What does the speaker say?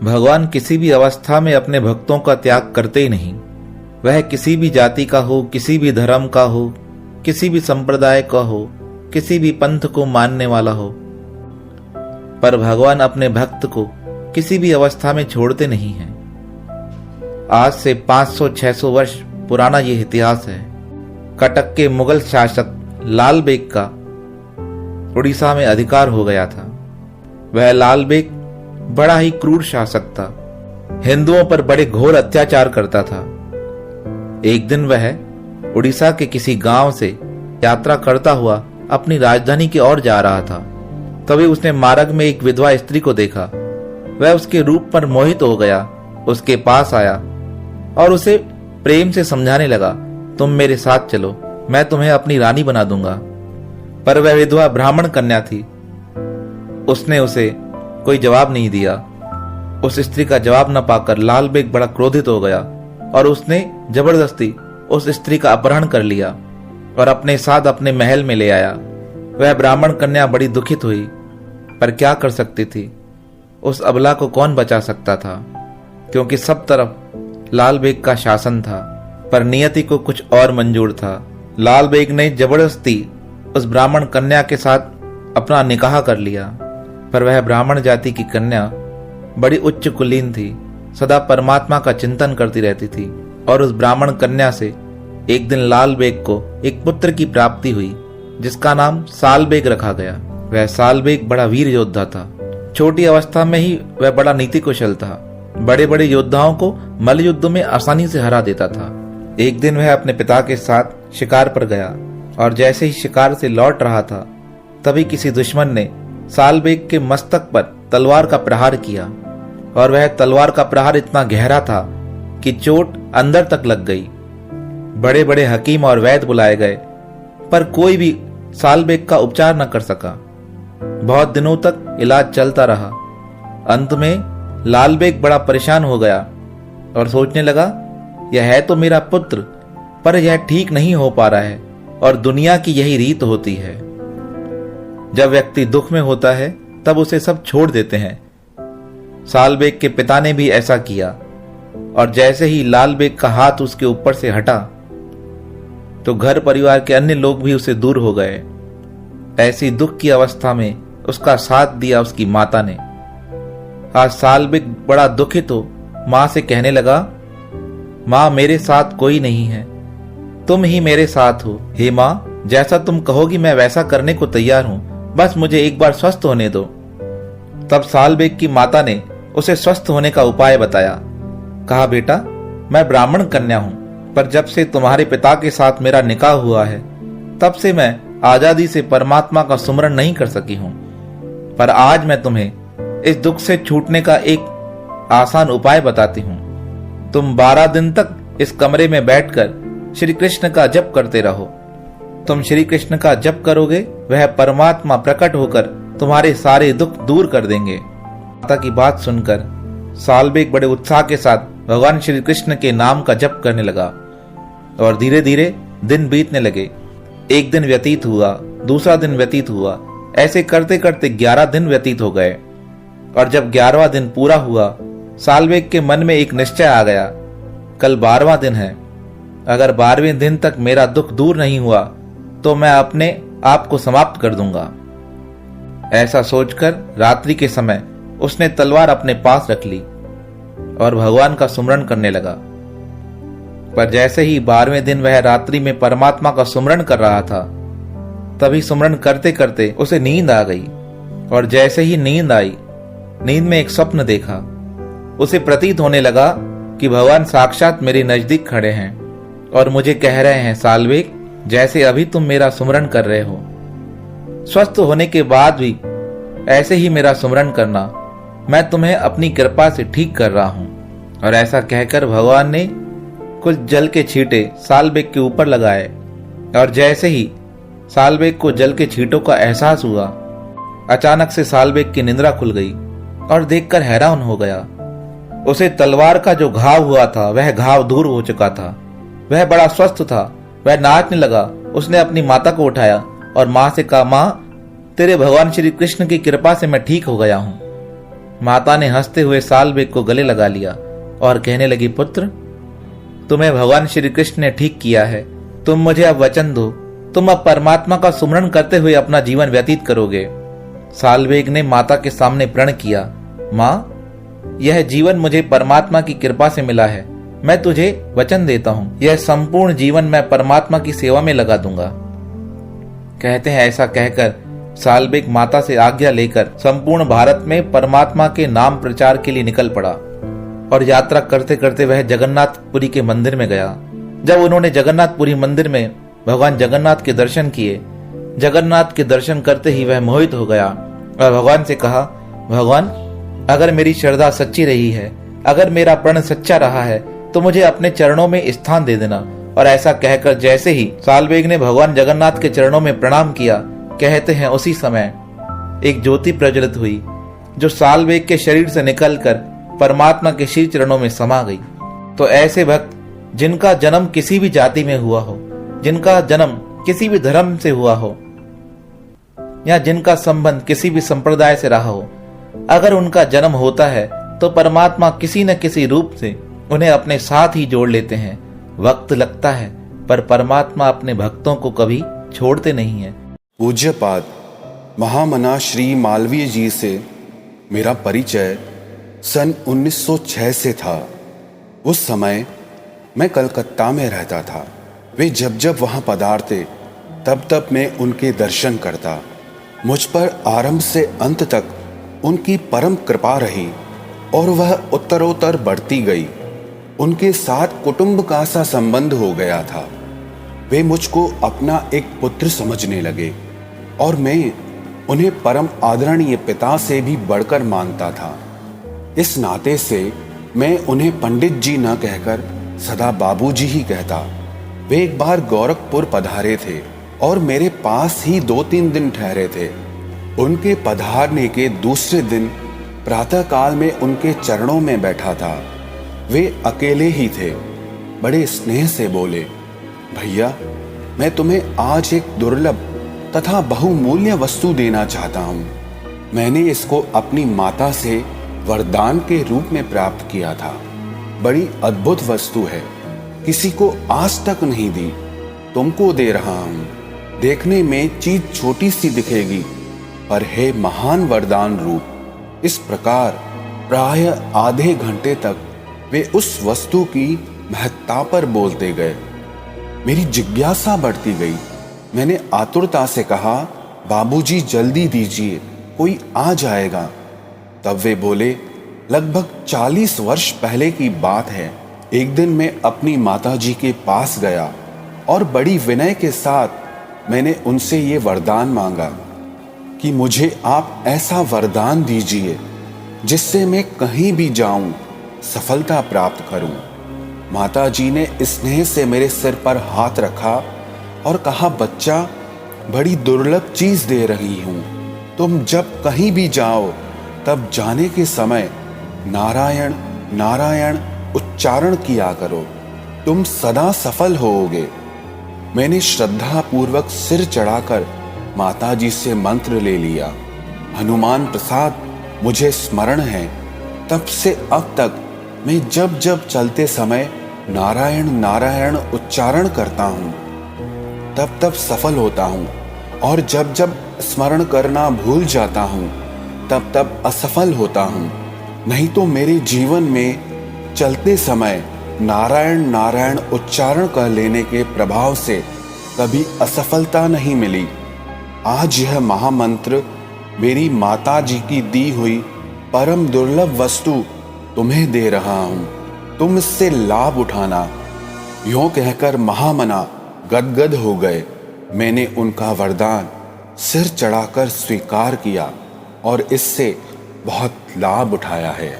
भगवान किसी भी अवस्था में अपने भक्तों का त्याग करते ही नहीं। वह किसी भी जाति का हो, किसी भी धर्म का हो, किसी भी संप्रदाय का हो, किसी भी पंथ को मानने वाला हो, पर भगवान अपने भक्त को किसी भी अवस्था में छोड़ते नहीं हैं। आज से 500-600 वर्ष पुराना यह इतिहास है। कटक के मुगल शासक लाल बेग का उड़ीसा में अधिकार हो गया था। वह लाल बेग बड़ा ही क्रूर शासक था। हिंदुओं पर बड़े घोर अत्याचार करता था। एक दिन वह उड़ीसा के किसी गांव से यात्रा करता हुआ अपनी राजधानी की ओर जा रहा था। तभी उसने मार्ग में एक विधवा स्त्री को देखा। वह उसके रूप पर मोहित हो गया, उसके पास आया और उसे प्रेम से समझाने लगा, तुम मेरे साथ चलो, मैं तुम्हें अपनी रानी बना दूंगा। पर वह विधवा ब्राह्मण कन्या थी। उसने उसे कोई जवाब नहीं दिया। उस स्त्री का जवाब न पाकर लाल बेग बड़ा क्रोधित हो गया और उसने जबरदस्ती उस स्त्री का अपहरण कर लिया और अपने साथ अपने महल में ले आया। वह ब्राह्मण कन्या बड़ी दुखित हुई, पर क्या कर सकती थी? उस अबला को कौन बचा सकता था? क्योंकि सब तरफ लाल बेग का शासन था, पर नियति को कुछ और मंजूर था। लाल बेग ने जबरदस्ती उस ब्राह्मण कन्या के साथ अपना निकाह कर लिया। पर वह ब्राह्मण जाति की कन्या बड़ी उच्च कुलीन थी, सदा परमात्मा का चिंतन करती रहती थी। और उस ब्राह्मण कन्या से एक दिन लाल बेग को एक पुत्र की प्राप्ति हुई, जिसका नाम साल बेग रखा गया। वह साल बेग बड़ा वीर योद्धा था। छोटी अवस्था में ही वह बड़ा नीति कुशल था। बड़े बड़े योद्धाओं को मल्ल युद्ध में आसानी से हरा देता था। एक दिन वह अपने पिता के साथ शिकार पर गया और जैसे ही शिकार से लौट रहा था, तभी किसी दुश्मन ने साल बेग के मस्तक पर तलवार का प्रहार किया और वह तलवार का प्रहार इतना गहरा था कि चोट अंदर तक लग गई। बड़े बड़े हकीम और वैद्य बुलाए गए, पर कोई भी साल बेग का उपचार न कर सका। बहुत दिनों तक इलाज चलता रहा। अंत में लाल बेग बड़ा परेशान हो गया और सोचने लगा, यह है तो मेरा पुत्र, पर यह ठीक नहीं हो पा रहा है और दुनिया की यही रीत होती है। जब व्यक्ति दुख में होता है तब उसे सब छोड़ देते हैं। साल बेग के पिता ने भी ऐसा किया और जैसे ही लाल बेग का हाथ उसके ऊपर से हटा तो घर परिवार के अन्य लोग भी उसे दूर हो गए। ऐसी दुख की अवस्था में उसका साथ दिया उसकी माता ने। आज साल बेग बड़ा दुखित हो मां से कहने लगा, मां मेरे साथ कोई नहीं है, तुम ही मेरे साथ हो। हे मां, जैसा तुम कहोगी मैं वैसा करने को तैयार हूं, बस मुझे एक बार स्वस्थ होने दो। तब साल बेग की माता ने उसे स्वस्थ होने का उपाय बताया। कहा, बेटा मैं ब्राह्मण कन्या हूं, पर जब से तुम्हारे पिता के साथ मेरा निकाह हुआ है तब से मैं आजादी से परमात्मा का सुमरण नहीं कर सकी हूं। पर आज मैं तुम्हें इस दुख से छूटने का एक आसान उपाय बताती हूं। तुम 12 दिन तक इस कमरे में बैठकर श्री कृष्ण का जप करते रहो। तुम श्री कृष्ण का जप करोगे, वह परमात्मा प्रकट होकर तुम्हारे सारे दुख दूर कर देंगे। माता की बात सुनकर साल बेग बड़े उत्साह के साथ भगवान श्री कृष्ण के नाम का जप करने लगा और धीरे धीरे दिन बीतने लगे। एक दिन व्यतीत हुआ, दूसरा दिन व्यतीत हुआ, ऐसे करते करते 11 दिन व्यतीत हो गए। और जब 11वां दिन पूरा हुआ, साल बेग के मन में एक निश्चय आ गया, कल 12वां दिन है, अगर 12वें दिन तक मेरा दुख दूर नहीं हुआ तो मैं अपने आप को समाप्त कर दूंगा। ऐसा सोचकर रात्रि के समय उसने तलवार अपने पास रख ली और भगवान का सुमरण करने लगा। पर जैसे ही 12वें दिन वह रात्रि में परमात्मा का सुमरण कर रहा था, तभी सुमरण करते करते उसे नींद आ गई। और जैसे ही नींद आई, नींद में एक स्वप्न देखा। उसे प्रतीत होने लगा कि भगवान साक्षात मेरे नजदीक खड़े हैं और मुझे कह रहे हैं, साल बेग जैसे अभी तुम मेरा सुमरण कर रहे हो, स्वस्थ होने के बाद भी ऐसे ही मेरा सुमरण करना, मैं तुम्हें अपनी कृपा से ठीक कर रहा हूं। और ऐसा कहकर भगवान ने कुछ जल के छींटे साल बेग के ऊपर लगाए और जैसे ही साल बेग को जल के छींटों का एहसास हुआ, अचानक से साल बेग की निंद्रा खुल गई और देखकर हैरान हो गया। उसे तलवार का जो घाव हुआ था वह घाव दूर हो चुका था। वह बड़ा स्वस्थ था। वह नाचने लगा। उसने अपनी माता को उठाया और मां से कहा, मां तेरे भगवान श्री कृष्ण की कृपा से मैं ठीक हो गया हूं। माता ने हंसते हुए सालबेग को गले लगा लिया और कहने लगी, पुत्र, तुम्हें भगवान श्री कृष्ण ने ठीक किया है। तुम मुझे अब वचन दो, तुम अब परमात्मा का सुमरण करते हुए अपना जीवन व्यतीत करोगे। सालबेग ने माता के सामने प्रण किया, माँ, यह जीवन मुझे परमात्मा की कृपा से मिला है। मैं तुझे वचन देता हूँ, यह संपूर्ण जीवन मैं परमात्मा की सेवा में लगा दूंगा। कहते हैं ऐसा कहकर सालबेग माता से आज्ञा लेकर संपूर्ण भारत में परमात्मा के नाम प्रचार के लिए निकल पड़ा और यात्रा करते करते वह जगन्नाथपुरी के मंदिर में गया। जब उन्होंने जगन्नाथपुरी मंदिर में भगवान जगन्नाथ के दर्शन किए, जगन्नाथ के दर्शन करते ही वह मोहित हो गया और भगवान से कहा, भगवान, अगर मेरी श्रद्धा सच्ची रही है, अगर मेरा प्रण सच्चा रहा है, तो मुझे अपने चरणों में स्थान दे देना। और ऐसा कहकर जैसे ही सालबेग ने भगवान जगन्नाथ के चरणों में प्रणाम किया, कहते हैं उसी समय एक ज्योति प्रज्वलित हुई जो सालबेग के शरीर से निकलकर परमात्मा के श्री चरणों में समा गई। तो ऐसे भक्त जिनका जन्म किसी भी जाति में हुआ हो, जिनका जन्म किसी भी धर्म से हुआ हो या जिनका संबंध किसी भी संप्रदाय से रहा हो, अगर उनका जन्म होता है तो परमात्मा किसी न किसी रूप से उन्हें अपने साथ ही जोड़ लेते हैं। वक्त लगता है पर परमात्मा अपने भक्तों को कभी छोड़ते नहीं है। पूज्यपाद महामना श्री मालवीय जी से मेरा परिचय सन 1906 से था। उस समय मैं कलकत्ता में रहता था। वे जब जब वहाँ पधारते तब तब मैं उनके दर्शन करता। मुझ पर आरंभ से अंत तक उनकी परम कृपा रही और वह उत्तरोत्तर बढ़ती गई। उनके साथ कुटुंब का सा संबंध हो गया था। वे मुझको अपना एक पुत्र समझने लगे और मैं उन्हें परम आदरणीय पिता से भी बढ़कर मानता था। इस नाते से मैं उन्हें पंडित जी न कहकर सदा बाबूजी ही कहता। वे एक बार गोरखपुर पधारे थे और मेरे पास ही 2-3 दिन ठहरे थे। उनके पधारने के दूसरे दिन प्रातःकाल में उनके चरणों में बैठा था। वे अकेले ही थे। बड़े स्नेह से बोले, भैया, मैं तुम्हें आज एक दुर्लभ तथा बहुमूल्य वस्तु देना चाहता हूँ। मैंने इसको अपनी माता से वरदान के रूप में प्राप्त किया था। बड़ी अद्भुत वस्तु है, किसी को आज तक नहीं दी। तुमको दे रहा हूँ। देखने में चीज छोटी सी दिखेगी पर है महान वरदान रूप। इस प्रकार प्राय आधे घंटे तक वे उस वस्तु की महत्ता पर बोलते गए। मेरी जिज्ञासा बढ़ती गई। मैंने आतुरता से कहा, बाबूजी जल्दी दीजिए, कोई आ जाएगा। तब वे बोले, लगभग 40 वर्ष पहले की बात है। एक दिन मैं अपनी माताजी के पास गया और बड़ी विनय के साथ मैंने उनसे ये वरदान मांगा कि मुझे आप ऐसा वरदान दीजिए जिससे मैं कहीं भी जाऊं सफलता प्राप्त करूं। माताजी ने स्नेह से मेरे सिर पर हाथ रखा और कहा, बच्चा, बड़ी दुर्लभ चीज दे रही हूं। तुम जब कहीं भी जाओ तब जाने के समय नारायण नारायण उच्चारण किया करो, तुम सदा सफल होोगे। मैंने श्रद्धा पूर्वक सिर चढ़ाकर माताजी से मंत्र ले लिया। हनुमान प्रसाद मुझे स्मरण है। तब से अब तक मैं जब जब चलते समय नारायण नारायण उच्चारण करता हूँ तब तब सफल होता हूँ, और जब जब स्मरण करना भूल जाता हूँ तब तब असफल होता हूँ। नहीं तो मेरे जीवन में चलते समय नारायण नारायण उच्चारण कर लेने के प्रभाव से कभी असफलता नहीं मिली। आज यह महामंत्र मेरी माता जी की दी हुई परम दुर्लभ वस्तु तुम्हें दे रहा हूं, तुम इससे लाभ उठाना। यूं कहकर महामना गदगद हो गए। मैंने उनका वरदान सिर चढ़ाकर स्वीकार किया और इससे बहुत लाभ उठाया है।